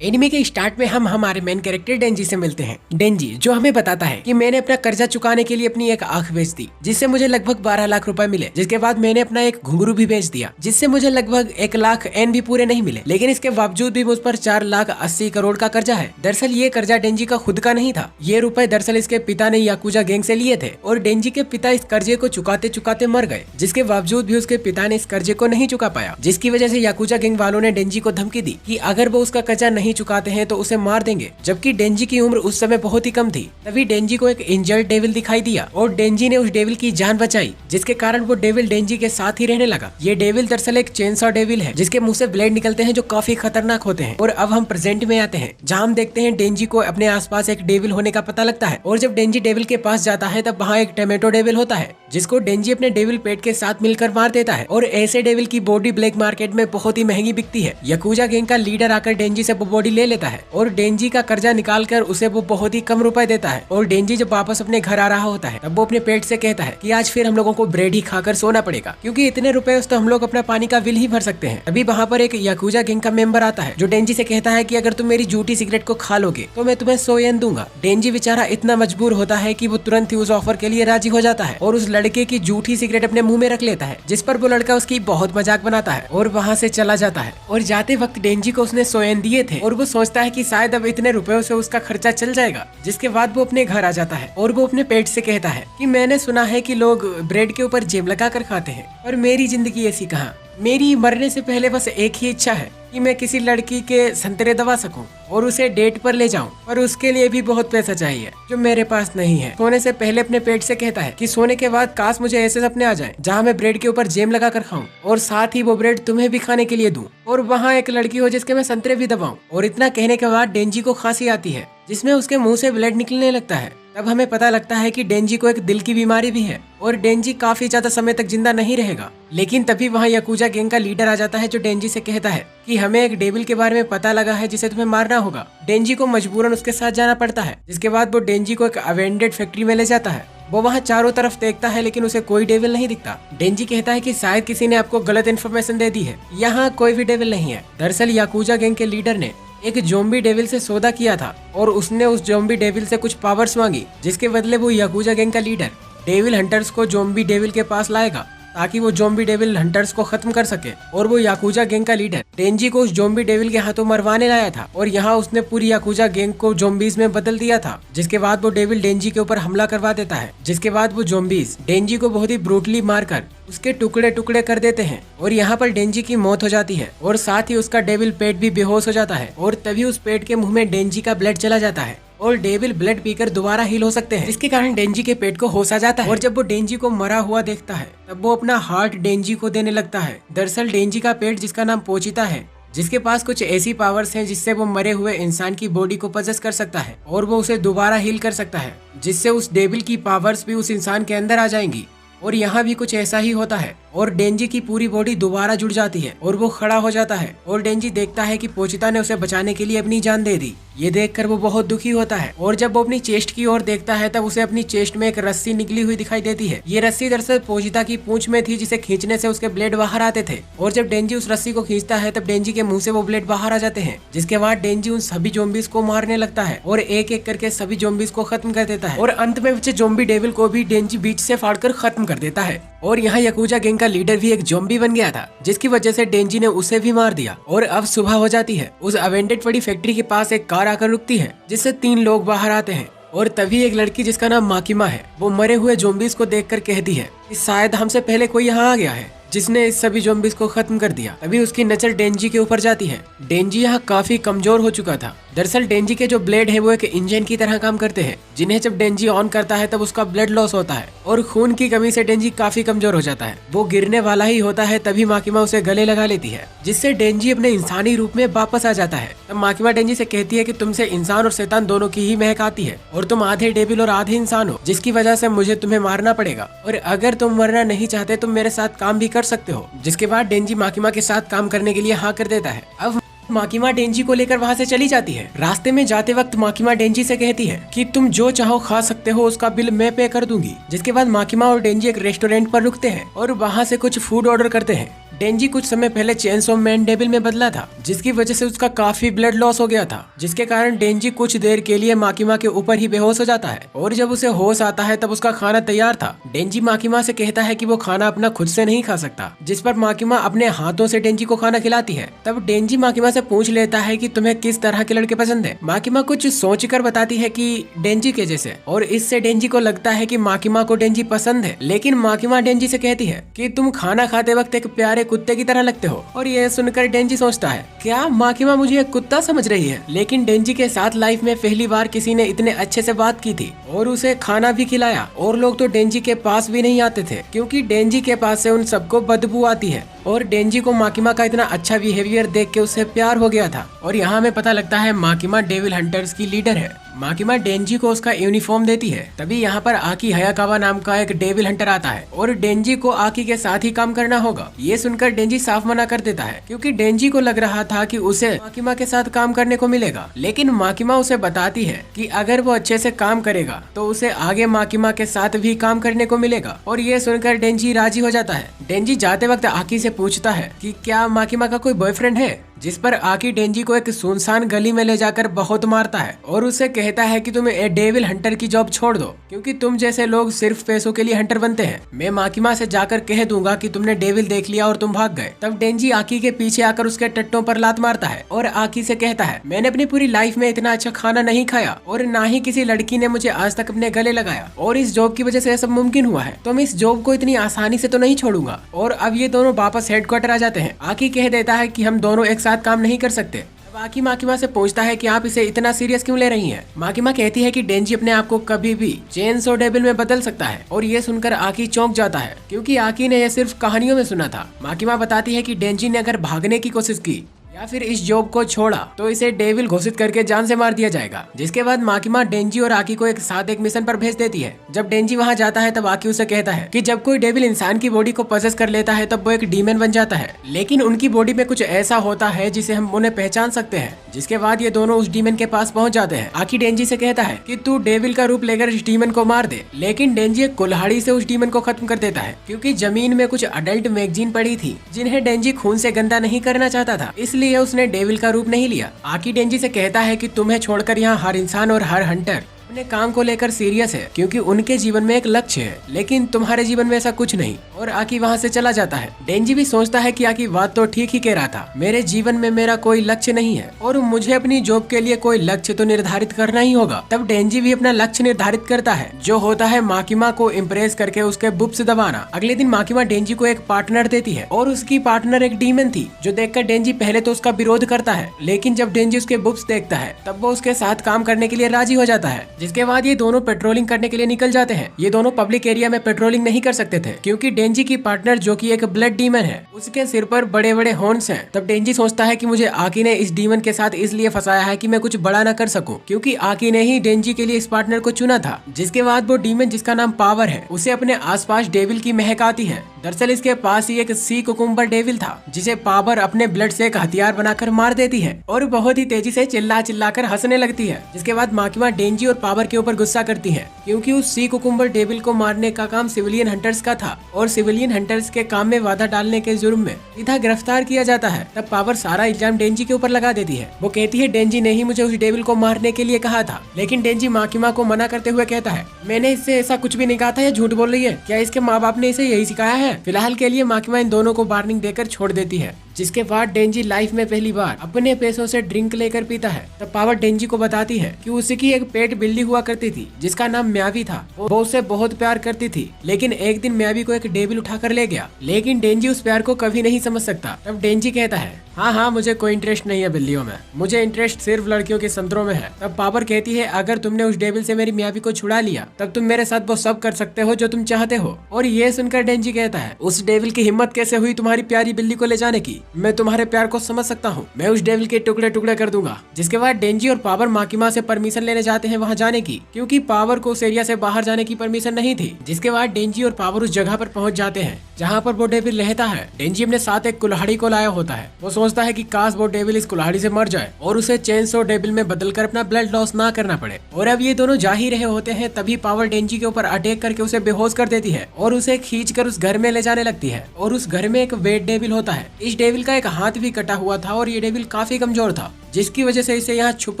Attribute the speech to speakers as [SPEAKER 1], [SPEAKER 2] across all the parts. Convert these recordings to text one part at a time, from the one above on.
[SPEAKER 1] Anime के start में हम हमारे मेन कैरेक्टर डेंजी से मिलते हैं। डेंजी जो हमें बताता है कि मैंने अपना कर्जा चुकाने के लिए अपनी एक आंख बेच दी, जिससे मुझे लगभग 12 लाख रुपए मिले। जिसके बाद मैंने अपना एक घुंघरू भी बेच दिया, जिससे मुझे लगभग 1 लाख एन भी पूरे नहीं मिले। लेकिन इसके बावजूद भी मुझ पर 4,80,00,000 का कर्जा है। दरअसल ये कर्जा डेंजी का खुद का नहीं था। ये रुपए दरअसल इसके पिता ने याकुजा गैंग से लिए थे और डेंजी के पिता इस कर्जे को चुकाते चुकाते मर गए। जिसके बावजूद भी उसके पिता ने इस कर्जे को नहीं चुका पाया, जिसकी वजह से याकुजा गैंग वालों ने डेंजी को धमकी दी कि अगर वो उसका कर्जा नहीं चुकाते हैं तो उसे मार देंगे। जबकि डेंजी की उम्र उस समय बहुत ही कम थी। तभी डेंजी को एक इंजर्ड डेविल दिखाई दिया और डेंजी ने उस डेविल की जान बचाई, जिसके कारण वो डेविल डेंजी के साथ ही रहने लगा। ये डेविल दरअसल एक चेनसॉ डेविल है, जिसके मुंह से ब्लेड निकलते हैं जो काफी खतरनाक होते हैं। और अब हम प्रेजेंट में आते हैं, जहाँ हम देखते हैं डेंजी को अपने आसपास एक डेविल होने का पता लगता है। और जब डेंजी डेविल के पास जाता है तब वहाँ एक टोमेटो डेविल होता है, जिसको डेंजी अपने डेविल पेट के साथ मिलकर मार देता है। और ऐसे डेविल की बॉडी ब्लैक मार्केट में बहुत ही महंगी बिकती है। याकुजा गैंग का लीडर आकर डेंजी से वो बॉडी ले लेता है और डेंजी का कर्जा निकाल कर उसे वो बहुत ही कम रुपए देता है। और डेंजी जब वापस अपने घर आ रहा होता है तब वो अपने पेट से कहता है कि आज फिर हम लोगों को ब्रेड ही खाकर सोना पड़ेगा, क्योंकि इतने रुपए तो हम लोग अपना पानी का बिल ही भर सकते हैं। अभी वहाँ पर एक याकुजा गैंग का मेंबर आता है जो डेंजी से कहता है कि अगर तुम मेरी झूठी सिगरेट को खा लोगे तो मैं तुम्हें 100 येन दूंगा। डेंजी बेचारा इतना मजबूर होता है कि वो तुरंत ही उस ऑफर के लिए राजी हो जाता है और उस लड़के की झूठी सिगरेट अपने मुंह में रख लेता है, जिस पर वो लड़का उसकी बहुत मजाक बनाता है और वहाँ से चला जाता है। और जाते वक्त डेंजी को उसने 100 येन दिए थे और वो सोचता है कि शायद अब इतने रुपयों से उसका खर्चा चल जाएगा। जिसके बाद वो अपने घर आ जाता है और वो अपने पेट से कहता है कि मैंने सुना है कि लोग ब्रेड के ऊपर जेम लगा कर खाते हैं, और मेरी जिंदगी ऐसी कहाँ। मेरी मरने से पहले बस एक ही इच्छा है कि मैं किसी लड़की के संतरे दबा सकूं और उसे डेट पर ले जाऊं, पर उसके लिए भी बहुत पैसा चाहिए जो मेरे पास नहीं है। सोने से पहले अपने पेट से कहता है कि सोने के बाद काश मुझे ऐसे सपने आ जाएं जहां मैं ब्रेड के ऊपर जेम लगा कर खाऊं और साथ ही वो ब्रेड तुम्हें भी खाने के लिए दूं और वहाँ एक लड़की हो जिसके मैं संतरे भी दबाऊं। और इतना कहने के बाद डेंजी को खांसी आती है, जिसमें उसके मुंह से ब्लड निकलने लगता है। तब हमें पता लगता है कि डेंजी को एक दिल की बीमारी भी है और डेंजी काफी ज्यादा समय तक जिंदा नहीं रहेगा। लेकिन तभी वहाँ याकुजा गैंग का लीडर आ जाता है जो डेंजी से कहता है कि हमें एक डेविल के बारे में पता लगा है जिसे तुम्हें मारना होगा। डेंजी को मजबूरन उसके साथ जाना पड़ता है, जिसके बाद वो डेंजी को एक अवेंडेड फैक्ट्री में ले जाता है। वो वहाँ चारों तरफ देखता है लेकिन उसे कोई डेविल नहीं दिखता। डेंजी कहता है कि शायद किसी ने आपको गलत इन्फॉर्मेशन दे दी है, यहाँ कोई भी डेविल नहीं है। दरअसल याकुजा गैंग के लीडर ने एक ज़ॉम्बी डेविल से सौदा किया था और उसने उस ज़ॉम्बी डेविल से कुछ पावर्स मांगी, जिसके बदले वो याकुजा गैंग का लीडर डेविल हंटर्स को ज़ॉम्बी डेविल के पास लाएगा ताकि वो ज़ॉम्बी डेविल हंटर्स को खत्म कर सके। और वो याकुजा गैंग का लीडर डेंजी को उस ज़ॉम्बी डेविल के हाथों मरवाने लाया था और यहाँ उसने पूरी याकुजा गैंग को ज़ॉम्बीज में बदल दिया था। जिसके बाद वो डेविल डेंजी के ऊपर हमला करवा देता है, जिसके बाद वो ज़ॉम्बीज डेंजी को बहुत ही ब्रूटली मारकर उसके टुकड़े टुकड़े कर देते हैं और यहाँ पर डेंजी की मौत हो जाती है और साथ ही उसका डेविल पेट भी बेहोश हो जाता है। और तभी उस पेट के मुंह में डेंजी का ब्लड चला जाता है और डेविल ब्लड पीकर दोबारा हील हो सकते हैं, जिसके कारण डेंजी के पेट को होश आ जाता है। और जब वो डेंजी को मरा हुआ देखता है तब वो अपना हार्ट डेंजी को देने लगता है। दरअसल डेंजी का पेट, जिसका नाम पोचिता है, जिसके पास कुछ ऐसी पावर्स हैं जिससे वो मरे हुए इंसान की बॉडी को पजेस कर सकता है और वो उसे दोबारा हील कर सकता है, जिससे उस डेविल की पावर्स भी उस इंसान के अंदर आ जाएंगी। और यहाँ भी कुछ ऐसा ही होता है और डेंजी की पूरी बॉडी दोबारा जुड़ जाती है और वो खड़ा हो जाता है। और डेंजी देखता है कि पोचिता ने उसे बचाने के लिए अपनी जान दे दी। ये देखकर वो बहुत दुखी होता है और जब वो अपनी चेस्ट की ओर देखता है तब उसे अपनी चेस्ट में एक रस्सी निकली हुई दिखाई देती है। ये रस्सी दरअसल पोचिता की पूंछ में थी, जिसे खींचने से उसके ब्लेड बाहर आते थे। और जब डेंजी उस रस्सी को खींचता है तब डेंजी के मुंह से वो ब्लेड बाहर आ जाते हैं, जिसके बाद डेंजी उन सभी ज़ॉम्बीज को मारने लगता है और एक एक करके सभी ज़ॉम्बीज को खत्म कर देता है। और अंत में बचे ज़ॉम्बी डेविल को भी डेंजी बीच से फाड़कर खत्म कर देता है। और यहाँ याकुजा गैंग का लीडर भी एक ज़ॉम्बी बन गया था, जिसकी वजह से डेंजी ने उसे भी मार दिया। और अब सुबह हो जाती है। उस अवेंडेड पड़ी फैक्ट्री के पास एक कार आकर रुकती है, जिससे 3 लोग बाहर आते हैं। और तभी एक लड़की जिसका नाम माकिमा है, वो मरे हुए ज़ॉम्बीज को देखकर कहती है कि शायद हमसे पहले कोई यहाँ आ गया है जिसने इस सभी ज़ॉम्बीज को खत्म कर दिया। तभी उसकी नजर डेंजी के ऊपर जाती है। डेंजी यहाँ काफी कमजोर हो चुका था। दरअसल डेंजी के जो ब्लेड है वो एक इंजन की तरह काम करते हैं, जिन्हें जब डेंजी ऑन करता है तब उसका ब्लड लॉस होता है और खून की कमी से डेंजी काफी कमजोर हो जाता है। वो गिरने वाला ही होता है, तभी माकिमा उसे गले लगा लेती है, जिससे डेंजी अपने इंसानी रूप में वापस आ जाता है। तब माकिमा डेंजी से कहती है कि तुमसे इंसान और शैतान दोनों की ही महक आती है और तुम आधे डेविल और आधे इंसान हो, जिसकी वजह से मुझे तुम्हें मारना पड़ेगा और अगर तुम मरना नहीं चाहते तुम मेरे साथ काम भी कर सकते हो। जिसके बाद डेंजी माकिमा के साथ काम करने के लिए हाँ कर देता है। अब माकिमा डेंजी को लेकर वहाँ से चली जाती है। रास्ते में जाते वक्त माकिमा डेंजी से कहती है कि तुम जो चाहो खा सकते हो, उसका बिल मैं पे कर दूंगी। जिसके बाद माकिमा और डेंजी एक रेस्टोरेंट पर रुकते हैं और वहाँ से कुछ फूड ऑर्डर करते हैं। डेंजी कुछ समय पहले चेनसॉ मैन डेविल में बदला था, जिसकी वजह से उसका काफी ब्लड लॉस हो गया था, जिसके कारण डेंजी कुछ देर के लिए माकिमा के ऊपर ही बेहोश हो जाता है और जब उसे होश आता है तब उसका खाना तैयार था। डेंजी माकिमा से कहता है कि वो खाना अपना खुद से नहीं खा सकता, जिस पर माकिमा अपने हाथों से डेंजी को खाना खिलाती है। तब डेंजी माकिमा से पूछ लेता है कि तुम्हें किस तरह के लड़के पसंद है। माकिमा कुछ सोचकर बताती है कि डेंजी के जैसे, और इससे डेंजी को लगता है कि माकिमा को डेंजी पसंद है। लेकिन माकिमा डेंजी से कहती है कि तुम खाना खाते वक्त एक प्यारे कुत्ते की तरह लगते हो, और यह सुनकर डेंजी सोचता है क्या माकिमा मुझे एक कुत्ता समझ रही है। लेकिन डेंजी के साथ लाइफ में पहली बार किसी ने इतने अच्छे से बात की थी और उसे खाना भी खिलाया, और लोग तो डेंजी के पास भी नहीं आते थे क्योंकि डेंजी के पास से उन सबको बदबू आती है। और डेंजी को माकिमा का इतना अच्छा बिहेवियर देख के उससे प्यार हो गया था। और यहाँ हमें पता लगता है माकिमा डेविल हंटर्स की लीडर है। माकिमा डेंजी को उसका यूनिफॉर्म देती है। तभी यहाँ पर आकी हयाकावा नाम का एक डेविल हंटर आता है और डेंजी को आकी के साथ ही काम करना होगा। ये सुनकर डेंजी साफ मना कर देता है क्योंकि डेंजी को लग रहा था कि उसे माकिमा के साथ काम करने को मिलेगा। लेकिन माकिमा उसे बताती है कि अगर वो अच्छे से काम करेगा तो उसे आगे माकिमा के साथ भी काम करने को मिलेगा, और ये सुनकर डेंजी राजी हो जाता है। डेंजी जाते वक्त आकी से पूछता है कि क्या माकिमा का कोई बॉयफ्रेंड है, जिस पर आकी डेंजी को एक सुनसान गली में ले जाकर बहुत मारता है और उससे कहता है कि तुम डेविल हंटर की जॉब छोड़ दो क्योंकि तुम जैसे लोग सिर्फ पैसों के लिए हंटर बनते हैं। मैं माकिमा से जाकर कह दूंगा कि तुमने डेविल देख लिया और तुम भाग गए। तब डेंजी आकी के पीछे आकर उसके टट्टों पर लात मारता है और आकी से कहता है मैंने अपनी पूरी लाइफ में इतना अच्छा खाना नहीं खाया और ना ही किसी लड़की ने मुझे आज तक अपने गले लगाया, और इस जॉब की वजह से यह सब मुमकिन हुआ है, तो मैं इस जॉब को इतनी आसानी से तो नहीं छोड़ूंगा। और अब ये दोनों वापस हेडक्वार्टर आ जाते हैं। आकी कह देता है कि हम दोनों एक साथ काम नहीं कर सकते। आकी माकिमा से पूछता है कि आप इसे इतना सीरियस क्यों ले रही हैं? माकिमा कहती है कि डेंजी अपने आप को कभी भी चेनसॉ डेविल में बदल सकता है, और ये सुनकर आकी चौंक जाता है क्योंकि आकी ने यह सिर्फ कहानियों में सुना था। माकिमा बताती है कि डेंजी ने अगर भागने की कोशिश की या फिर इस जॉब को छोड़ा तो इसे डेविल घोषित करके जान से मार दिया जाएगा। जिसके बाद माकिमा डेंजी और आकी को एक साथ एक मिशन पर भेज देती है। जब डेंजी वहां जाता है तब आकी उसे कहता है कि जब कोई डेविल इंसान की बॉडी को पजेस कर लेता है तब वो एक डीमन बन जाता है, लेकिन उनकी बॉडी में कुछ ऐसा होता है जिसे हम उन्हें पहचान सकते हैं। जिसके बाद ये दोनों उस डीमन के पास पहुंच जाते हैं। आकी डेंजी से कहता है कि तू डेविल का रूप लेकर इस डीमन को मार दे, लेकिन डेंजी एक कुल्हाड़ी से उस डीमन को खत्म कर देता है क्योंकि जमीन में कुछ अडल्ट मैगजीन पड़ी थी जिन्हें डेंजी खून से गंदा नहीं करना चाहता था, इसलिए उसने डेविल का रूप नहीं लिया। आकी डेंजी से कहता है कि तुम्हें छोड़कर यहाँ हर इंसान और हर हंटर अपने काम को लेकर सीरियस है क्योंकि उनके जीवन में एक लक्ष्य है, लेकिन तुम्हारे जीवन में ऐसा कुछ नहीं। और आकी वहाँ से चला जाता है। डेंजी भी सोचता है कि आकी बात तो ठीक ही कह रहा था, मेरे जीवन में मेरा कोई लक्ष्य नहीं है और मुझे अपनी जॉब के लिए कोई लक्ष्य तो निर्धारित करना ही होगा। तब डेंजी भी अपना लक्ष्य निर्धारित करता है जो होता है माकिमा को इम्प्रेस करके उसके बुब्स दबाना। अगले दिन माकिमा डेंजी को एक पार्टनर देती है और उसकी पार्टनर एक डीमन थी, जो देखकर डेंजी पहले तो उसका विरोध करता है, लेकिन जब डेंजी उसके बुब्स देखता है तब वो उसके साथ काम करने के लिए राजी हो जाता है। जिसके बाद ये दोनों पेट्रोलिंग करने के लिए निकल जाते हैं। ये दोनों पब्लिक एरिया में पेट्रोलिंग नहीं कर सकते थे क्योंकि डेंजी की पार्टनर जो कि एक ब्लड डीमन है उसके सिर पर बड़े बड़े हॉर्न्स हैं। तब डेंजी सोचता है कि मुझे आकी ने इस डीमन के साथ इसलिए फंसाया है कि मैं कुछ बड़ा न कर सकूं, क्योंकि आकी ने ही डेंजी के लिए इस पार्टनर को चुना था। जिसके बाद वो डीमन जिसका नाम पावर है उसे अपने आसपास डेविल की महक आती है। दरअसल इसके पास ही एक सी कुकुम्बर डेविल था जिसे पावर अपने ब्लड से एक हथियार बनाकर मार देती है और बहुत ही तेजी से चिल्ला चिल्लाकर हंसने लगती है। जिसके बाद माकिमा डेंजी और पावर के ऊपर गुस्सा करती है क्योंकि उस सी कुकुम्बर डेविल को मारने का काम सिविलियन हंटर्स का था और सिविलियन हंटर्स के काम में बाधा डालने के जुर्म में सीधा गिरफ्तार किया जाता है। तब पावर सारा इल्जाम डेंजी के ऊपर लगा देती है। वो कहती है डेंजी ने ही मुझे उस डेविल को मारने के लिए कहा था, लेकिन डेंजी माकिमा को मना करते हुए कहता है मैंने इससे ऐसा कुछ भी नहीं कहा था, ये झूठ बोल रही है, क्या इसके माँ बाप ने इसे यही सिखाया है। फिलहाल के लिए माकिमा इन दोनों को वार्निंग देकर छोड़ देती है। जिसके बाद डेंजी लाइफ में पहली बार अपने पैसों से ड्रिंक लेकर पीता है। तब पावर डेंजी को बताती है कि उसकी एक पेट बिल्ली हुआ करती थी जिसका नाम म्यावी था। वो उससे बहुत प्यार करती थी, लेकिन एक दिन म्यावी को एक डेविल उठाकर ले गया, लेकिन डेंजी उस प्यार को कभी नहीं समझ सकता। तब डेंजी कहता है हाँ मुझे कोई इंटरेस्ट नहीं है बिल्लियों में, मुझे इंटरेस्ट सिर्फ लड़कियों के संतरों में है। तब पावर कहती है अगर तुमने उस डेविल से मेरी म्यावी को छुड़ा लिया तब तुम मेरे साथ वो सब कर सकते हो जो तुम चाहते हो। और ये सुनकर डेंजी कहता है उस डेविल की हिम्मत कैसे हुई तुम्हारी प्यारी बिल्ली को ले जाने की। मैं तुम्हारे प्यार को समझ सकता हूँ, मैं उस डेविल के टुकड़े टुकड़े कर दूंगा। जिसके बाद डेंजी और पावर माकिमा से परमिशन लेने जाते हैं वहाँ जाने की, क्योंकि पावर को उस एरिया से बाहर जाने की परमिशन नहीं थी। जिसके बाद डेंजी और पावर उस जगह पर पहुँच जाते हैं जहाँ पर वो डेविल रहता है। डेंजी अपने साथ एक कुल्हाड़ी को लाया होता है। वो सोचता है कि काश वो डेविल इस कुल्हाड़ी से मर जाए और उसे चेनसो डेविल में बदलकर अपना ब्लड लॉस ना करना पड़े। और अब ये दोनों जा ही रहे होते हैं, तभी पावर डेंजी के ऊपर अटैक करके उसे बेहोश कर देती है और उसे खींचकर उस घर में ले जाने लगती है। और उस घर में एक वेट डेविल होता है। इस डेविल का एक हाथ भी कटा हुआ था और ये डेविल काफी कमजोर था, जिसकी वजह से इसे यहाँ छुप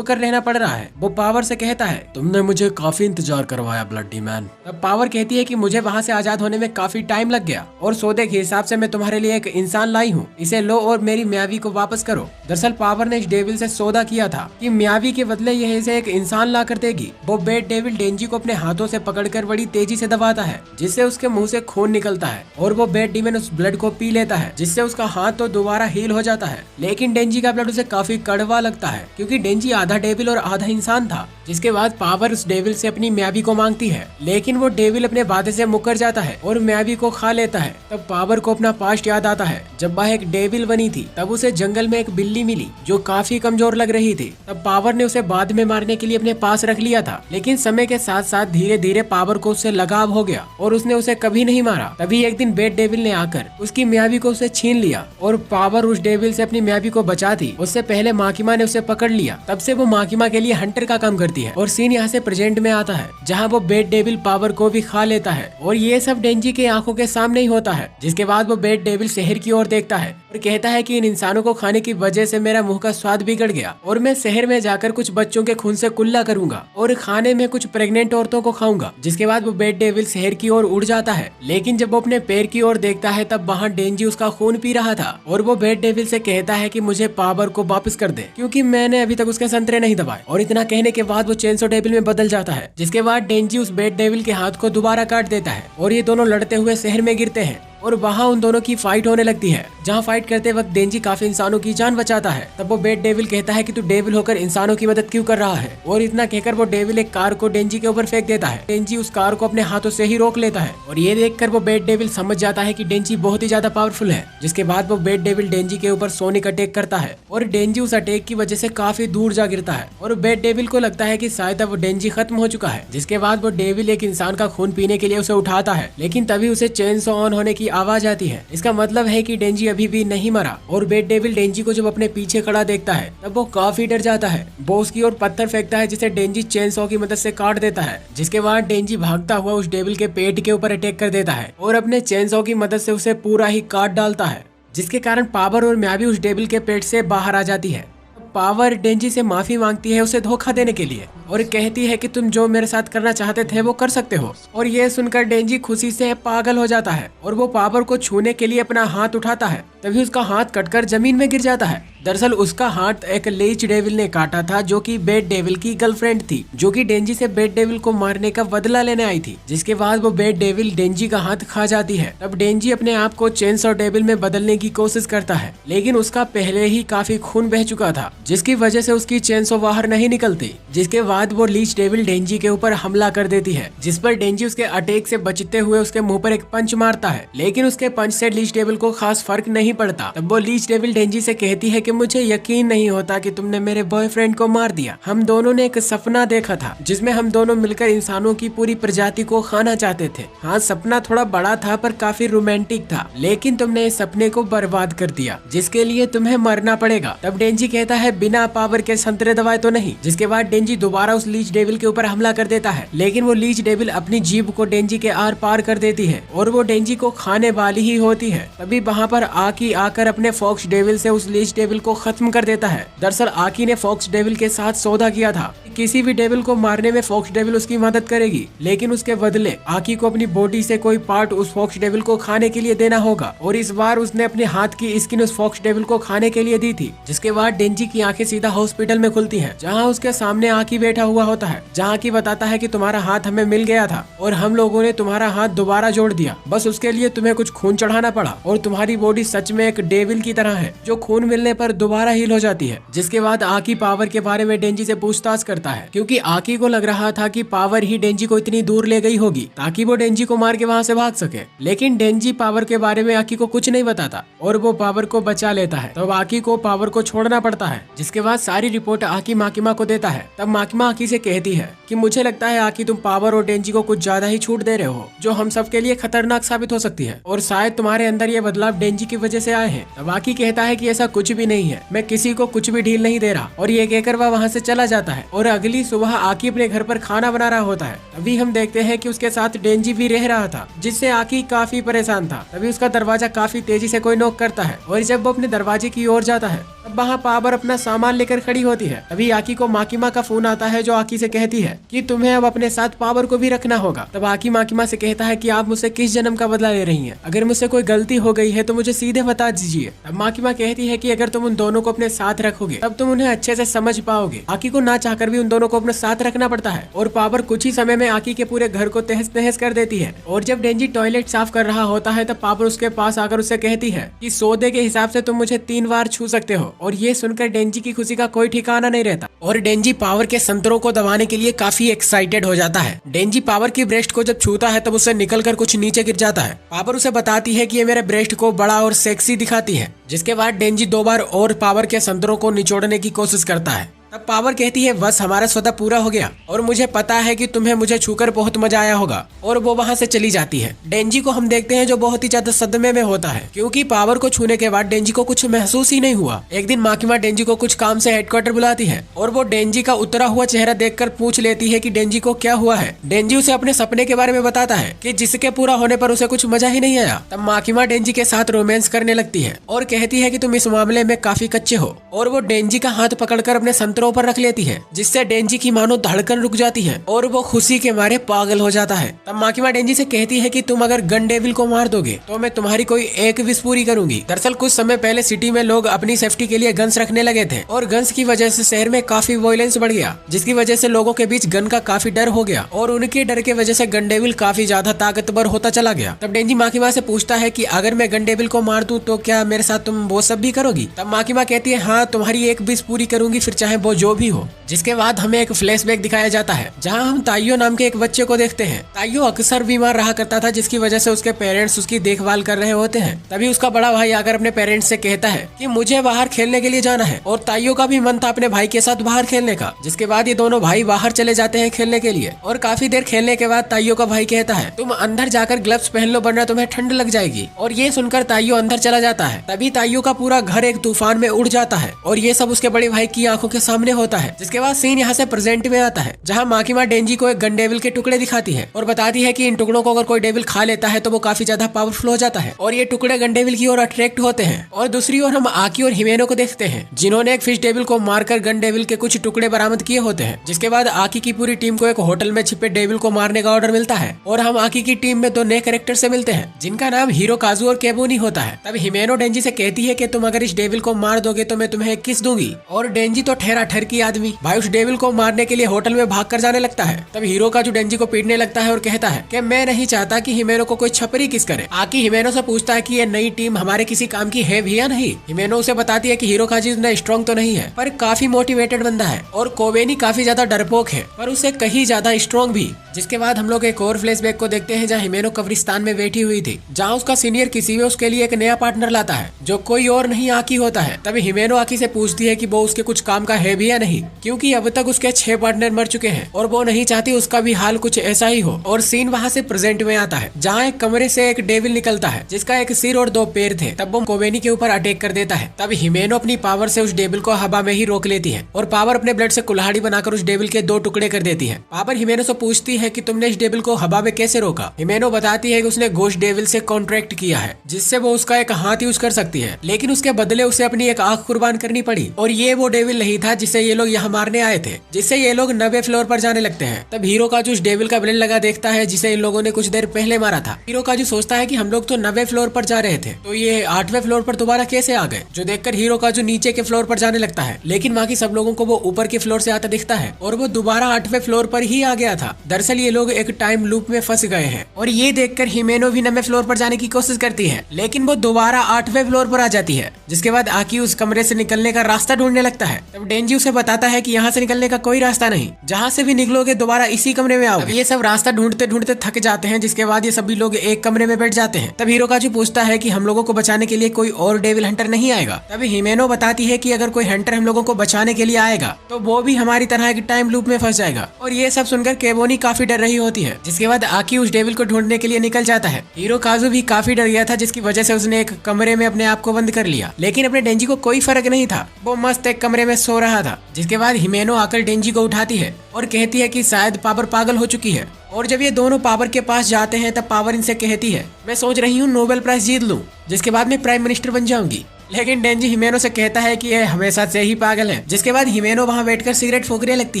[SPEAKER 1] कर रहना पड़ रहा है। वो पावर से कहता है, तुमने मुझे काफी इंतजार करवाया ब्लडी मैन। तब पावर कहती है कि मुझे वहाँ से आजाद होने में काफी टाइम लग गया और सौदे के हिसाब से मैं तुम्हारे लिए एक इंसान लाई हूँ, इसे लो और मेरी म्यावी को वापस करो। दरअसल पावर ने इस डेविल से सौदा किया था कि म्यावी के बदले यह इसे एक इंसान ला कर देगी। वो बेट डेविल डेंजी को अपने हाथों से पकड़कर बड़ी तेजी से दबाता है, जिससे उसके मुंह से खून निकलता है और वो बेट डीमन उस ब्लड को पी लेता है, जिससे उसका हाथ तो दोबारा हील हो जाता है। लेकिन डेंजी का ब्लड उसे काफी कड़वा लगता है, क्योंकि डेंजी आधा डेविल और आधा इंसान था। जिसके बाद पावर उस डेविल से अपनी म्यावी को मांगती है, लेकिन वो डेविल अपने वादे से मुकर जाता है और म्यावी को खा लेता है। तब पावर को अपना पास्ट याद आता है। जब वह एक डेविल बनी थी तब उसे जंगल में एक बिल्ली मिली जो काफी कमजोर लग रही थी। तब पावर ने उसे बाद में मारने के लिए अपने पास रख लिया था, लेकिन समय के साथ साथ धीरे धीरे पावर को उससे लगाव हो गया और उसने उसे कभी नहीं मारा। तभी एक दिन बेट डेविल ने आकर उसकी म्यावी को उसे छीन लिया और पावर उस डेविल से अपनी म्यावी को बचाती उससे पहले माकिमा ने उसे पकड़ लिया। तब से वो माकिमा के लिए हंटर का काम करती है और सीन यहाँ से प्रेजेंट में आता है, जहाँ वो बेट डेविल पावर को भी खा लेता है और ये सब डेंजी के आंखों के सामने ही होता है। जिसके बाद वो बेट डेविल शहर की ओर देखता है और कहता है कि इन इंसानों को खाने की वजह से मेरा मुंह का स्वाद बिगड़ गया और मैं शहर में जाकर कुछ बच्चों के खून से कुल्ला करूंगा और खाने में कुछ प्रेग्नेंट औरतों को खाऊंगा। जिसके बाद वो बेट डेविल शहर की ओर उड़ जाता है, लेकिन जब वो अपने पैर की ओर देखता है तब वहाँ डेंजी उसका खून पी रहा था और वो बेट डेविल से कहता है कि मुझे पावर को वापस कर दे, क्योंकि मैंने अभी तक उसके संतरे नहीं दबाए। और इतना कहने के बाद वो चेनसो डेविल में बदल जाता है। जिसके बाद डेंजी उस बेट डेविल के हाथ को दोबारा काट देता है और ये दोनों लड़ते हुए शहर में गिरते हैं और वहाँ उन दोनों की फाइट होने लगती है, जहाँ फाइट करते वक्त डेंजी काफी इंसानों की जान बचाता है। तब वो बेट डेविल कहता है कि तू डेविल होकर इंसानों की मदद क्यों कर रहा है, और इतना कहकर वो डेविल एक कार को डेंजी के ऊपर फेंक देता है। डेंजी उस कार को अपने हाथों से ही रोक लेता है और ये देखकर वो बेट डेविल समझ जाता है कि डेंजी बहुत ही ज्यादा पावरफुल है। जिसके बाद वो बेट डेविल डेंजी के ऊपर सोनिक अटैक करता है और डेंजी उस अटैक की वजह से काफी दूर जा गिरता है और बेट डेविल को लगता है कि शायद अब वो डेंजी खत्म हो चुका है। जिसके बाद वो डेविल एक इंसान का खून पीने के लिए उसे उठाता है, लेकिन तभी उसे चेनसो ऑन होने की आवाज आती है। इसका मतलब है कि डेंजी अभी भी नहीं मरा और बेट डेविल डेंजी को जब अपने पीछे खड़ा देखता है तब वो काफी डर जाता है। वो उसकी ओर पत्थर फेंकता है, जिसे डेंजी चेनसॉ की मदद से काट देता है। जिसके बाद डेंजी भागता हुआ उस डेविल के पेट के ऊपर अटैक कर देता है और अपने चेनसॉ की मदद से उसे पूरा ही काट डालता है, जिसके कारण पावर और म्यावी उस डेविल के पेट से बाहर आ जाती है। पावर डेंजी से माफी मांगती है उसे धोखा देने के लिए और कहती है कि तुम जो मेरे साथ करना चाहते थे वो कर सकते हो। और ये सुनकर डेंजी खुशी से पागल हो जाता है और वो पावर को छूने के लिए अपना हाथ उठाता है, तभी उसका हाथ कटकर जमीन में गिर जाता है। दरअसल उसका हाथ एक लीच डेविल ने काटा था, जो कि बेट डेविल की गर्लफ्रेंड थी, जो कि डेंजी से बेट डेविल को मारने का बदला लेने आई थी। जिसके बाद वो बेट डेविल डेंजी का हाथ खा जाती है। तब डेंजी अपने आप को चेनसॉ डेविल में बदलने की कोशिश करता है, लेकिन उसका पहले ही काफी खून बह चुका था, जिसकी वजह से उसकी चेनसॉ बाहर नहीं निकलती। जिसके बाद वो लीच डेविल डेंजी के ऊपर हमला कर देती है, जिस पर डेंजी उसके अटैक से बचते हुए उसके मुंह पर एक पंच मारता है, लेकिन उसके पंच से लीच डेविल को खास फर्क नहीं पड़ता। तब वो लीच डेविल डेंजी से कहती है कि मुझे यकीन नहीं होता कि तुमने मेरे बॉयफ्रेंड को मार दिया। हम दोनों ने एक सपना देखा था जिसमें हम दोनों मिलकर इंसानों की पूरी प्रजाति को खाना चाहते थे। हाँ, सपना थोड़ा बड़ा था पर काफी रोमांटिक था, लेकिन तुमने इस सपने को बर्बाद कर दिया, जिसके लिए तुम्हें मरना पड़ेगा। तब डेंजी कहता है बिना पावर के संतरे दवाए तो नहीं। जिसके बाद डेंजी दोबारा उस लीच डेविल के ऊपर हमला कर देता है, लेकिन वो लीच डेविल अपनी जीभ को डेंजी के आर पार कर देती है और वो डेंजी को खाने वाली ही होती है। तभी वहाँ पर आकी आकर अपने फॉक्स डेविल से उस लीच डेविल को खत्म कर देता है। दरअसल आकी ने फॉक्स डेविल के साथ सौदा किया था, किसी भी डेविल को मारने में फॉक्स डेविल उसकी मदद करेगी, लेकिन उसके बदले आकी को अपनी बॉडी से कोई पार्ट उस फॉक्स डेविल को खाने के लिए देना होगा। और इस बार उसने अपने हाथ की स्किन उस फॉक्स डेविल को खाने के लिए दी थी। जिसके बाद डेंजी की आंखें सीधा हॉस्पिटल में खुलती हैं, जहां उसके सामने आकी बैठी बैठा हुआ होता है, जहाँ की बताता है कि तुम्हारा हाथ हमें मिल गया था और हम लोगों ने तुम्हारा हाथ दोबारा जोड़ दिया, बस उसके लिए तुम्हें कुछ खून चढ़ाना पड़ा और तुम्हारी बॉडी सच में एक डेविल की तरह है जो खून मिलने पर दोबारा हील हो जाती है। जिसके बाद आकी पावर के बारे में डेंजी से पूछताछ करता है, क्योंकि आकी को लग रहा था कि पावर ही डेंजी को इतनी दूर ले गई होगी ताकि वो डेंजी को मार के वहाँ से भाग सके। लेकिन डेंजी पावर के बारे में आकी को कुछ नहीं बताता और वो पावर को बचा लेता है। तब आकी को पावर को छोड़ना पड़ता है, जिसके बाद सारी रिपोर्ट आकी माकिमा को देता है। तब माकिमा आकी से कहती है कि मुझे लगता है आकी तुम पावर और डेंजी को कुछ ज्यादा ही छूट दे रहे हो, जो हम सब के लिए खतरनाक साबित हो सकती है और शायद तुम्हारे अंदर ये बदलाव डेंजी की वजह से आए हैं। तब आकी कहता है कि ऐसा कुछ भी नहीं है, मैं किसी को कुछ भी ढील नहीं दे रहा, और ये कहकर वह वहाँ से चला जाता है। और अगली सुबह आकी अपने घर पर खाना बना रहा होता है। तभी हम देखते हैं कि उसके साथ डेंजी भी रह रहा था, जिससे आकी काफी परेशान था। तभी उसका दरवाजा काफी तेजी से कोई नॉक करता है और जब वो अपने दरवाजे की ओर जाता है तब वहाँ पावर अपना सामान लेकर खड़ी होती है। तभी आकी को माकिमा का फोन आता है, जो आकी से कहती है कि तुम्हें अब अपने साथ पावर को भी रखना होगा। तब आकी माकिमा से कहता है कि आप मुझसे किस जन्म का बदला ले रही हैं? अगर मुझसे कोई गलती हो गई है तो मुझे सीधे बता दीजिए। तब माकिमा कहती है कि अगर तुम उन दोनों को अपने साथ रखोगे तब तुम उन्हें अच्छे से समझ पाओगे। आकी को ना चाहकर भी उन दोनों को अपने साथ रखना पड़ता है और पावर कुछ ही समय में आकी के पूरे घर को तहस नहस कर देती है। और जब डेंजी टॉयलेट साफ कर रहा होता है तब पावर उसके पास आकर उससे कहती है कि सौदे के हिसाब से तुम मुझे 3 बार छू सकते हो। और ये सुनकर डेंजी की खुशी का कोई ठिकाना नहीं रहता और डेंजी पावर के संतरों को दबाने के लिए काफी एक्साइटेड हो जाता है। डेंजी पावर की ब्रेस्ट को जब छूता है तब उससे निकलकर कुछ नीचे गिर जाता है। पावर उसे बताती है कि ये मेरे ब्रेस्ट को बड़ा और सेक्सी दिखाती है। जिसके बाद डेंजी 2 बार और पावर के संतरों को निचोड़ने की कोशिश करता है। तब पावर कहती है बस हमारा सौदा पूरा हो गया और मुझे पता है कि तुम्हें मुझे छूकर बहुत मजा आया होगा, और वो वहाँ से चली जाती है। डेंजी को हम देखते हैं जो बहुत ही ज्यादा सदमे में होता है, क्योंकि पावर को छूने के बाद डेंजी को कुछ महसूस ही नहीं हुआ। एक दिन माकिमा डेंजी को कुछ काम से हेडक्वार्टर बुलाती है और वो डेंजी का उतरा हुआ चेहरा देखकर पूछ लेती है कि डेंजी को क्या हुआ है। डेंजी उसे अपने सपने के बारे में बताता है कि जिसके पूरा होने पर उसे कुछ मजा ही नहीं आया। तब माकिमा डेंजी के साथ रोमांस करने लगती है और कहती है कि तुम इस मामले में काफी कच्चे हो, और वो डेंजी का हाथ पकड़कर अपने संतरों पर रख लेती है, जिससे डेंजी की मानो धड़कन रुक जाती है और वो खुशी के मारे पागल हो जाता है। तब माकिमा डेंजी से कहती है कि तुम अगर गन डेविल को मार दोगे तो मैं तुम्हारी कोई एक विश पूरी करूंगी। दरअसल कुछ समय पहले सिटी में लोग अपनी सेफ्टी के लिए गन्स रखने लगे थे और गन्स की वजह से शहर में काफी वायलेंस बढ़ गया, जिसकी वजह से लोगों के बीच गन का काफी डर हो गया और उनके डर के वजह से गन डेविल काफी ज्यादा ताकतवर होता चला गया। तब डेंजी माकिमा से पूछता है कि अगर मैं गन डेविल को मार दूं तो क्या मेरे साथ तुम वो सब भी करोगी? तब माकिमा कहती है हाँ, तुम्हारी एक विश पूरी करूंगी, फिर चाहे वो जो भी हो। जिसके बाद हमें एक फ्लैशबैक दिखाया जाता है जहां हम ताइयो नाम के एक बच्चे को देखते हैं। ताइयो अक्सर बीमार रहा करता था, जिसकी वजह से उसके पेरेंट्स उसकी देखभाल कर रहे होते हैं। तभी उसका बड़ा भाई आकर अपने पेरेंट्स से कहता है कि मुझे बाहर खेलने के लिए जाना है, और ताइयो का भी मन था अपने भाई के साथ बाहर खेलने का। जिसके बाद ये दोनों भाई बाहर चले जाते हैं खेलने के लिए, और काफी देर खेलने के बाद ताइयो का भाई कहता है तुम अंदर जाकर ग्लव्स पहन लो वरना तुम्हें ठंड लग जाएगी। और ये सुनकर ताइयो अंदर चला जाता है। तभी ताइयो का पूरा घर एक तूफान में उड़ जाता है और ये सब उसके बड़े भाई की आंखों के सामने होता है। जिसके बाद सीन यहाँ से प्रेजेंट में आता है, जहाँ माकिमा डेंजी को एक गन डेविल के टुकड़े दिखाती है और बताती है कि इन टुकड़ों को अगर कोई डेविल खा लेता है तो वो काफी ज्यादा पावरफुल हो जाता है और ये टुकड़े गन डेविल की ओर अट्रैक्ट होते हैं। और दूसरी ओर हम आकी और हिमेनो को देखते हैं, जिन्होंने एक फिश डेविल को मारकर गन डेविल के कुछ टुकड़े बरामद किए होते हैं। जिसके बाद आकी की पूरी टीम को एक होटल में छिपे डेविल को मारने का ऑर्डर मिलता है और हम आकी की टीम में 2 नए कैरेक्टर से मिलते हैं, जिनका नाम हिरोकाजू और केबुनी होता है। तब हिमेनो डेंजी से कहती है कि तुम अगर इस डेविल को मार दोगे तो मैं तुम्हें एक किस दूंगी। और डेंजी तो ठहरा ठरकी आदमी भाई उस डेविल को मारने के लिए होटल में भाग कर जाने लगता है। तब हिरोकाजू डेंजी को पीटने लगता है और कहता है कि मैं नहीं चाहता कि हिमेनो को कोई छपरी किस करे। आकी हिमेनो से पूछता है कि ये नई टीम हमारे किसी काम की है भी या नहीं। हिमेनो उसे बताती है कि हिरोकाजू इतना स्ट्रॉन्ग तो नहीं है पर काफी मोटिवेटेड बंदा है, और कोबेनी काफी ज्यादा डरपोक है पर उससे कहीं ज्यादा स्ट्रॉन्ग भी। जिसके बाद हम लोग एक और फ्लैशबैक को देखते हैं, जहाँ हिमेनो कब्रिस्तान में बैठी हुई थी, जहाँ उसका सीनियर किसी में उसके लिए एक नया पार्टनर लाता है जो कोई और नहीं आकी होता है। तभी हिमेनो आकी से पूछती है कि वो उसके कुछ काम का है भी या नहीं, क्योंकि अब तक उसके 6 पार्टनर मर चुके हैं और वो नहीं चाहती उसका भी हाल कुछ ऐसा ही हो। और सीन वहाँ से प्रेजेंट में आता है, जहाँ एक कमरे से एक डेविल निकलता है जिसका एक सिर और 2 पैर थे। तब वो कोबेनी के ऊपर अटैक कर देता है। तब हिमेनो अपनी पावर से उस डेविल को हवा में ही रोक लेती है और पावर अपने ब्लड से कुल्हाड़ी बनाकर उस डेविल के 2 टुकड़े कर देती है। पावर हिमेनो से पूछती है कि तुमने इस डेविल को हवा में कैसे रोका। हिमेनो बताती है कि उसने घोस्ट डेविल से कॉन्ट्रैक्ट किया है जिससे वो उसका एक हाथ यूज कर सकती है, लेकिन उसके बदले उसे अपनी एक आंख कुर्बान करनी पड़ी। और ये वो डेविल नहीं था जिसे ये लोग यहाँ मारने आए थे, जिससे ये लोग 90वें फ्लोर पर जाने लगते हैं। तब हीरो काजू उस डेविल का ब्लेड लगा देखता है जिसे इन लोगों ने कुछ देर पहले मारा था। हीरो काजू सोचता है कि हम लोग तो 90वें फ्लोर पर जा रहे थे, तो ये 8वें फ्लोर पर दोबारा कैसे आ गए, जो देखकर हीरो काजू नीचे के फ्लोर पर जाने लगता है। लेकिन बाकी सब लोगों को वो ऊपर के फ्लोर से आता दिखता है और वो दोबारा 8वें फ्लोर पर ही आ गया था। दरअसल ये लोग एक टाइम लूप में फंस गए हैं और ये देखकर हिमेनो भी 9वें फ्लोर पर जाने की कोशिश करती है, लेकिन वो दोबारा 8वें फ्लोर पर आ जाती है। जिसके बाद आकी उस कमरे से निकलने का रास्ता ढूंढने लगता है। तब डेंजी उसे बताता है कि यहाँ से निकलने का कोई रास्ता नहीं, जहाँ से भी निकलोगे दोबारा इसी कमरे में आओगे। ये सब रास्ता ढूंढते ढूंढते थक जाते हैं, जिसके बाद ये सभी लोग एक कमरे में बैठ जाते हैं। तब हीरो काजू पूछता है कि हम लोगों को बचाने के लिए कोई और डेविल हंटर नहीं आएगा। तभी हिमेनो बताती है कि अगर कोई हंटर हम लोगों को बचाने के लिए आएगा तो वो भी हमारी तरह एक टाइम लूप में फंस जाएगा। और ये सब सुनकर केबोनी काफी डर रही होती है। जिसके बाद आकी उस डेविल को ढूंढने के लिए निकल जाता है। हीरो काजू भी काफी डर गया था, जिसकी वजह से उसने एक कमरे में अपने आप को बंद कर लिया, लेकिन अपने डेंजी को कोई फर्क नहीं था, वो मस्त एक कमरे में सो रहा था। जिसके बाद हिमेनो आकर डेंजी को उठाती है और कहती है कि शायद पावर पागल हो चुकी है। और जब ये दोनों पावर के पास जाते हैं तब पावर इनसे कहती है मैं सोच रही हूँ नोबेल प्राइज जीत लूं, जिसके बाद मैं प्राइम मिनिस्टर बन जाऊंगी। लेकिन डेंजी हिमेनो से कहता है कि यह हमेशा से ही पागल है। जिसके बाद हिमेनो वहाँ बैठकर सिगरेट फूकने लगती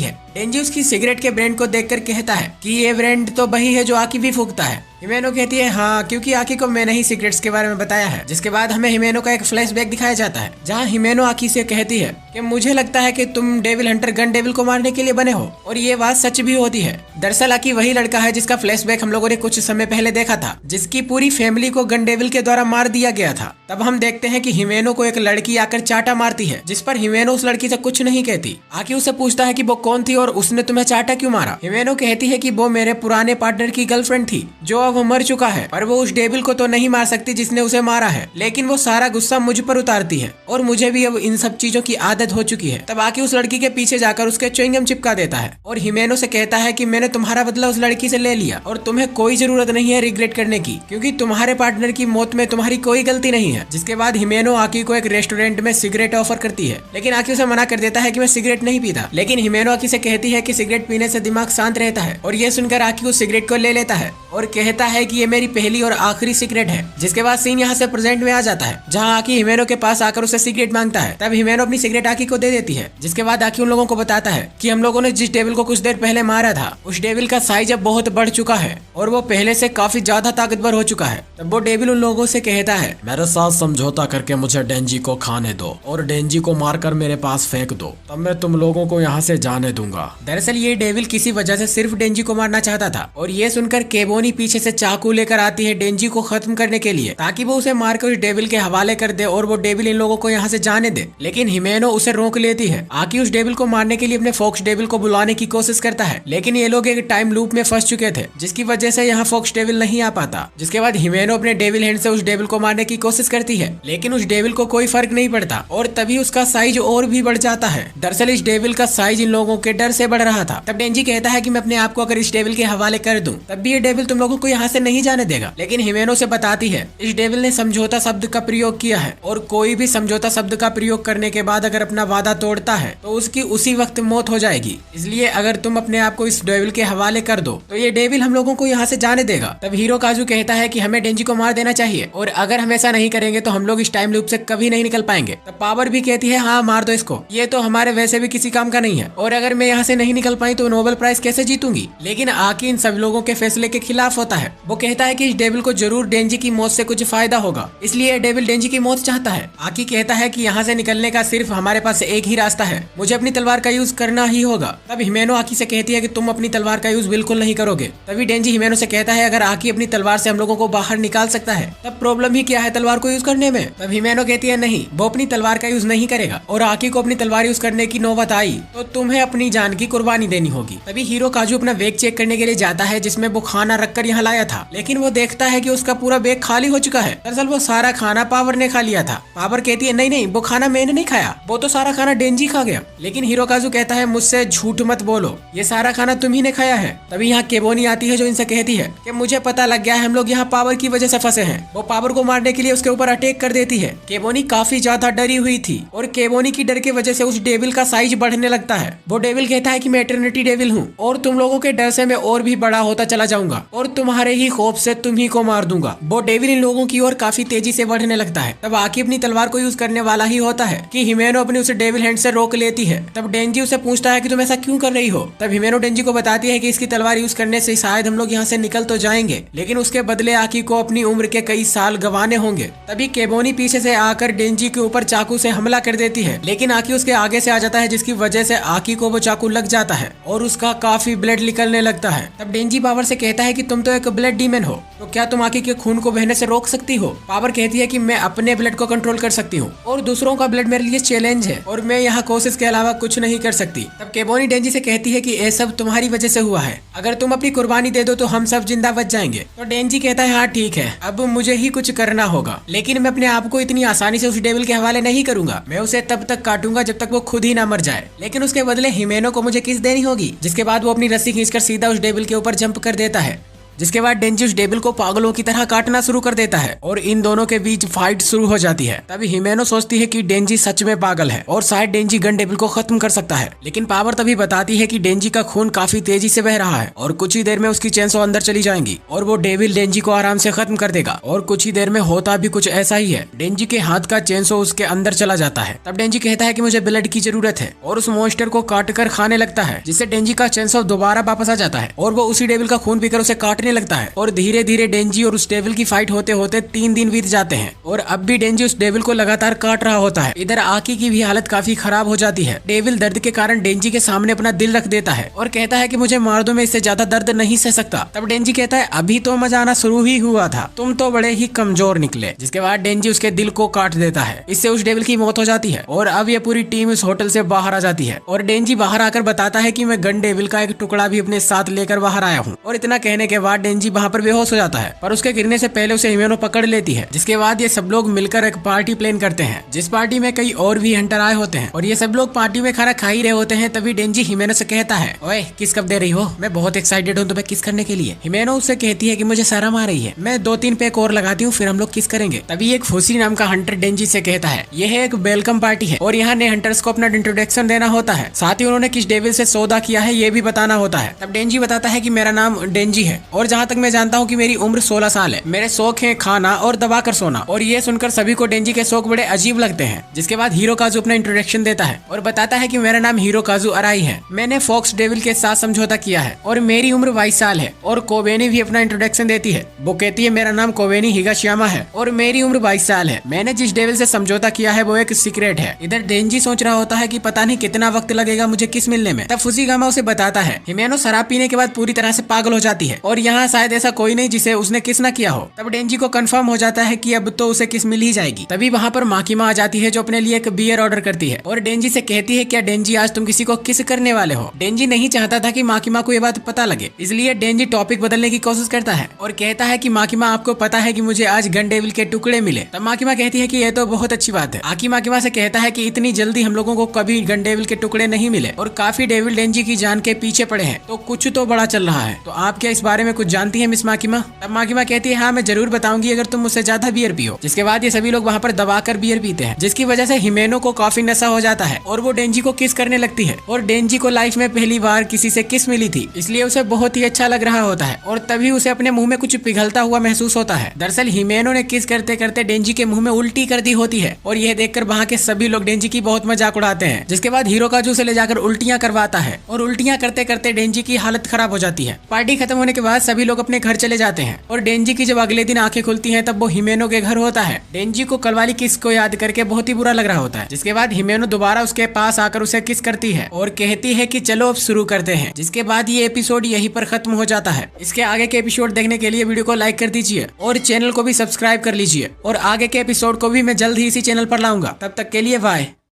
[SPEAKER 1] है। डेंजी उसकी सिगरेट के ब्रांड को देखकर कहता है कि ये ब्रांड तो वही है जो आकी भी फूकता है। हिमेनो कहती है हाँ, क्योंकि आकी को मैंने ही सिगरेट्स के बारे में बताया है। जिसके बाद हमें हिमेनो का एक फ्लैशबैक दिखाया जाता है, जहाँ हिमेनो आकी से कहती है कि मुझे लगता है कि तुम डेविल हंटर गन डेविल को मारने के लिए बने हो। और ये बात सच भी होती है। दरअसल आकी वही लड़का है जिसका फ्लैशबैक हम लोगों ने कुछ समय पहले देखा था, जिसकी पूरी फैमिली को गन डेविल के द्वारा मार दिया गया था। तब हम देखते हैं कि हिमेनो को एक लड़की आकर चाटा मारती है, जिस पर हिमेनो उस लड़की से कुछ नहीं कहती। आकी उससे पूछता है कि वो कौन थी और उसने तुम्हें चाटा क्यों मारा। हिमेनो कहती है कि वो मेरे पुराने पार्टनर की गर्लफ्रेंड थी जो अब मर चुका है, पर वो उस डेविल को तो नहीं मार सकती जिसने उसे मारा है, लेकिन वो सारा गुस्सा मुझ पर उतारती है और मुझे भी अब इन सब चीजों की आदत हो चुकी है। तब आकी उस लड़की के पीछे जाकर उसके च्युइंगम चिपका देता है और हिमेनो से कहता है कि मैंने तुम्हारा बदला उस लड़की से ले लिया और तुम्हें कोई जरूरत नहीं है रिग्रेट करने की, क्योंकि तुम्हारे पार्टनर की मौत में तुम्हारी कोई गलती नहीं है। जिसके बाद हिमेनो आकी को एक रेस्टोरेंट में सिगरेट ऑफर करती है, लेकिन आकी उसे मना कर देता है कि मैं सिगरेट नहीं पीता। लेकिन हिमेनो आकी से कहती है कि सिगरेट पीने से दिमाग शांत रहता है, और ये सुनकर आकी उस सिगरेट को ले लेता है और कहता है कि ये मेरी पहली और आखिरी सिगरेट है। जिसके बाद सीन यहाँ से प्रेजेंट में आ जाता है, जहाँ आकी हिमेनो के पास आकर उसे सिगरेट मांगता है। तब हिमेनो अपनी सिगरेट आकी को दे देती है। जिसके बाद आकी उन लोगों को बताता है कि हम लोगों ने जिस डेविल को कुछ देर पहले मारा था, उस डेविल का साइज अब बहुत बढ़ चुका है और वो पहले से काफी ज्यादा ताकतवर हो चुका है। तब वो डेविल उन लोगों से कहता है मेरे साथ समझौता करके मुझे डेंजी को खाने दो और डेंजी को मारकर मेरे पास फेंक दो, तब मैं तुम लोगों को यहाँ से जाने दूंगा। दरअसल ये डेविल किसी वजह से सिर्फ डेंजी को मारना चाहता था, और ये सुनकर केबोनी पीछे से चाकू लेकर आती है डेंजी को खत्म करने के लिए, ताकि वो उसे मारकर उस डेविल के हवाले कर दे और वो डेविल इन लोगों को यहाँ से जाने दे। लेकिन हिमेनो उसे रोक लेती है। आकी उस डेविल को मारने के लिए अपने फॉक्स डेविल को बुलाने की कोशिश करता है, लेकिन ये लोग एक टाइम लूप में फंस चुके थे, जिसकी वजह से यहाँ फॉक्स डेविल नहीं आ पाता। जिसके बाद हिमेनो अपने डेविल हैंड से उस डेविल को मारने की कोशिश करती है, लेकिन उस डेविल को कोई फर्क नहीं पड़ता और तभी उसका साइज और भी बढ़ जाता है। दरअसल इस डेविल का साइज इन लोगों के डर से बढ़ रहा था। तब डेंजी कहता है कि मैं अपने आप को अगर इस डेविल के हवाले कर दूं, तब भी ये डेविल तुम लोगों को यहाँ से नहीं जाने देगा। लेकिन हिमेनो से बताती है इस डेविल ने समझौता शब्द का प्रयोग किया है, और कोई भी समझौता शब्द का प्रयोग करने के बाद अगर अपना वादा तोड़ता है तो उसकी उसी वक्त मौत हो जाएगी। इसलिए अगर तुम अपने आप को इस डेविल के हवाले कर दो तो ये डेविल हम लोगों को यहाँ से जाने देगा। तब हीरो काजू कहता है कि हमें डेंजी को मार देना चाहिए, और अगर हम ऐसा नहीं करेंगे तो हम लोग इस टाइम लूप से कभी नहीं निकल पाएंगे। तब पावर भी कहती है हाँ मार दो इसको, ये तो हमारे वैसे भी किसी काम का नहीं है, और अगर मैं यहाँ से नहीं निकल पाई तो नोबेल प्राइज कैसे जीतूंगी। लेकिन आकी इन सब लोगों के फैसले के खिलाफ होता है। वो कहता है कि इस डेविल को जरूर डेंजी की मौत से कुछ फायदा होगा, इसलिए डेविल डेंजी की मौत चाहता है। आकी कहता है कि यहाँ से निकलने का सिर्फ हमारे पास एक ही रास्ता है, मुझे अपनी तलवार का यूज करना ही होगा। तब हिमेनो आकी से कहती है कि तुम अपनी तलवार का यूज बिल्कुल नहीं करोगे। तभी डेंजी हिमेनो से कहता है अगर आकी अपनी तलवार से हम लोगों को बाहर निकाल सकता है तब प्रॉब्लम ही क्या है तलवार को यूज करने में। तब हिमेनो कहती है नहीं, वो अपनी तलवार का यूज नहीं करेगा, और आकी को अपनी तलवार यूज करने की नौबत आई तो तुम्हें अपनी जान की कुर्बानी देनी होगी। तभी हीरो काजू अपना वेग चेक करने के लिए जाता है, जिसमें वो खाना रखकर यहाँ लाया लाया था, लेकिन वो देखता है कि उसका पूरा बैग खाली हो चुका है। दरअसल वो सारा खाना पावर ने खा लिया था। पावर कहती है नहीं नहीं, वो खाना मैंने नहीं खाया, वो तो सारा खाना डेंजी खा गया। लेकिन हिरोकाजु कहता है मुझसे झूठ मत बोलो, ये सारा खाना तुम ही ने खाया है। तभी यहाँ केबोनी आती है जो इनसे कहती है कि मुझे पता लग गया है, हम लोग यहाँ पावर की वजह से फंसे हैं। वो पावर को मारने के लिए उसके ऊपर अटैक कर देती है। केबोनी काफी ज्यादा डरी हुई थी और केबोनी की डर की वजह से उस डेविल का साइज बढ़ने लगता है। वो डेविल कहता है कि मैं एटर्निटी डेविल हूँ और तुम लोगों के डर से मैं और भी बड़ा होता चला जाऊंगा और तुम्हारे ही खौफ से तुम ही को मार दूंगा। वो डेविल इन लोगों की ओर काफी तेजी से बढ़ने लगता है। तब आकी अपनी तलवार को यूज करने वाला ही होता है कि हिमेनो अपनी उसे डेविल हैंड से रोक लेती है। तब डेंजी उसे पूछता है कि तुम ऐसा क्यों कर रही हो। तब हिमेनो डेंजी को बताती है कि इसकी तलवार यूज करने से शायद हम लोग यहाँ से निकल तो जाएंगे, लेकिन उसके बदले आकी को अपनी उम्र के कई साल गंवाने होंगे। तभी केबोनी पीछे से आकर डेंजी के ऊपर चाकू से हमला कर देती है, लेकिन आकी उसके आगे से आ जाता है, जिसकी वजह से आकी को वो चाकू लग जाता है और उसका काफी ब्लड निकलने लगता है। तब डेंजी पावर से कहता है कि तुम तो एक ब्लड डीमन हो, तो क्या तुम आकी के खून को बहने से रोक सकती हो। पावर कहती है कि मैं अपने ब्लड को कंट्रोल कर सकती हूँ और दूसरों का ब्लड मेरे लिए चैलेंज है और मैं यहाँ कोशिश के अलावा कुछ नहीं कर सकती। तब केबोनी डेंजी से कहती है कि ये सब तुम्हारी वजह से हुआ है, अगर तुम अपनी कुर्बानी दे दो तो हम सब जिंदा बच जाएंगे। तो डेंजी कहता है हाँ ठीक है, अब मुझे ही कुछ करना होगा, लेकिन मैं अपने आप को इतनी आसानी से उस डेविल के हवाले नहीं करूंगा। मैं उसे तब तक काटूंगा जब तक वो खुद ही ना मर जाए, लेकिन उसके बदले हिमेनो को मुझे किस देनी होगी। जिसके बाद वो अपनी रस्सी खींचकर सीधा उस डेविल के ऊपर जंप कर देता है, जिसके बाद डेंजी उस डेविल को पागलों की तरह काटना शुरू कर देता है और इन दोनों के बीच फाइट शुरू हो जाती है। तभी हिमेनो सोचती है कि डेंजी सच में पागल है और शायद डेंजी गन डेविल को खत्म कर सकता है, लेकिन पावर तभी बताती है कि डेंजी का खून काफी तेजी से बह रहा है और कुछ ही देर में उसकी चेनसो अंदर चली जाएंगी और वो डेविल डेंजी को आराम से खत्म कर देगा। और कुछ ही देर में होता भी कुछ ऐसा ही है, डेंजी के हाथ का चेनसो उसके अंदर चला जाता है। तब डेंजी कहता है कि मुझे ब्लड की जरूरत है और उस मॉन्स्टर को काट कर खाने लगता है, जिससे डेंजी का चेनसो दोबारा वापस आ जाता है और वो उसी डेविल का खून पीकर उसे काटने लगता है। और धीरे धीरे डेंजी और उस डेविल की फाइट होते होते 3 दिन बीत जाते हैं और अब भी डेंजी उस डेविल को लगातार काट रहा होता है। इधर आकी की भी हालत काफी खराब हो जाती है। डेविल दर्द के कारण डेंजी के सामने अपना दिल रख देता है और कहता है कि मुझे मार दो, मैं इससे ज्यादा दर्द नहीं सह सकता। तब डेंजी कहता है अभी तो मजा आना शुरू ही हुआ था, तुम तो बड़े ही कमजोर निकले। जिसके बाद डेंजी उसके दिल को काट देता है, इससे उस डेविल की मौत हो जाती है और अब ये पूरी टीम इस होटल से बाहर आ जाती है और डेंजी बाहर आकर बताता है कि मैं गन डेविल का एक टुकड़ा भी अपने साथ लेकर बाहर आया हूँ। और इतना कहने के बाद डेंजी वहाँ पर बेहोश हो जाता है, पर उसके गिरने से पहले उसे हिमेनो पकड़ लेती है। जिसके बाद ये सब लोग मिलकर एक पार्टी प्लान करते हैं, जिस पार्टी में कई और भी हंटर आए होते हैं और ये सब लोग पार्टी में खाना खा ही रहे होते हैं। तभी डेंजी हिमेनो से कहता है ओए किस कब दे रही हो, मैं बहुत एक्साइटेड हूँ तुम्हें किस करने के लिए। हिमेनो उससे कहती है कि मुझे शर्म आ रही है, मैं 2-3 पैक और लगाती हूँ फिर हम लोग किस करेंगे। तभी एक फूसी नाम का हंटर डेंजी से कहता है यह एक वेलकम पार्टी है और यहाँ नए हंटर्स को अपना इंट्रोडक्शन देना होता है, साथ ही उन्होंने किस डेविल से सौदा किया है ये भी बताना होता है। तब डेंजी बताता है कि मेरा नाम डेंजी है और जहाँ तक मैं जानता हूँ कि मेरी उम्र 16 साल है, मेरे शौक हैं खाना और दबा कर सोना। और ये सुनकर सभी को डेंजी के शौक बड़े अजीब लगते हैं। जिसके बाद हिरोकाजु अपना इंट्रोडक्शन देता है और बताता है कि मेरा नाम हिरोकाजु अराई है, मैंने फॉक्स डेविल के साथ समझौता किया है और मेरी उम्र 22 साल है। और कोबेनी भी अपना इंट्रोडक्शन देती है, वो कहती है मेरा नाम कोबेनी हिगाशियामा है और मेरी उम्र 22 साल है, मैंने जिस डेविल से समझौता किया है वो एक सीक्रेट है। इधर डेंजी सोच रहा होता है कि पता नहीं कितना वक्त लगेगा मुझे किस मिलने में। तब फुजीगामा उसे बताता है हिमेनो शराब पीने के बाद पूरी तरह से पागल हो जाती है और यहाँ शायद ऐसा कोई नहीं जिसे उसने किस न किया हो। तब डेंजी को कंफर्म हो जाता है कि अब तो उसे किस मिल ही जाएगी। तभी वहाँ पर माकिमा आ जाती है जो अपने लिए एक बियर ऑर्डर करती है और डेंजी से कहती है क्या डेंजी आज तुम किसी को किस करने वाले हो। डेंजी नहीं चाहता था कि माकिमा को ये बात पता लगे, इसलिए डेंजी टॉपिक बदलने की कोशिश करता है और कहता है कि माकिमा आपको पता है कि मुझे आज गन डेविल के टुकड़े मिले। तब माकिमा कहती है कि यह तो बहुत अच्छी बात है। आकी माकिमा से कहता है कि इतनी जल्दी हम लोगों को कभी गन डेविल के टुकड़े नहीं मिले और काफी डेविल डेंजी की जान के पीछे पड़े हैं, तो कुछ तो बड़ा चल रहा है। तो आप क्या इस बारे में कुछ जानती है मिस माकिमा। तब माकिमा कहती है हाँ मैं जरूर बताऊंगी अगर तुम मुझसे ज्यादा बियर पियो। जिसके बाद ये सभी लोग वहाँ पर दबाकर बियर पीते हैं, जिसकी वजह से हिमेनो को काफी नशा हो जाता है और वो डेंजी को किस करने लगती है और डेंजी को लाइफ में पहली बार किसी से किस मिली थी, इसलिए उसे बहुत ही अच्छा लग रहा होता है और तभी उसे अपने मुंह में कुछ पिघलता हुआ महसूस होता है। दरअसल हिमेनो ने किस करते करते डेंजी के मुंह में उल्टी कर दी होती है और यह देखकर वहाँ के सभी लोग डेंजी की बहुत मजाक उड़ाते हैं। जिसके बाद हिरोकाजु से ले जाकर उल्टियां करवाता है और उल्टियां करते करते डेंजी की हालत खराब हो जाती है। पार्टी खत्म होने के बाद सभी लोग अपने घर चले जाते हैं और डेंजी की जब अगले दिन आंखें खुलती हैं तब वो हिमेनो के घर होता है। डेंजी को कल वाली किस को याद करके बहुत ही बुरा लग रहा होता है। जिसके बाद हिमेनो दोबारा उसके पास आकर उसे किस करती है और कहती है कि चलो अब शुरू करते हैं। जिसके बाद ये एपिसोड यहीं पर खत्म हो जाता है। इसके आगे के एपिसोड देखने के लिए वीडियो को लाइक कर दीजिए और चैनल को भी सब्सक्राइब कर लीजिए और आगे के एपिसोड को भी मैं जल्द ही इसी चैनल पर लाऊंगा। तब तक के लिए बाय।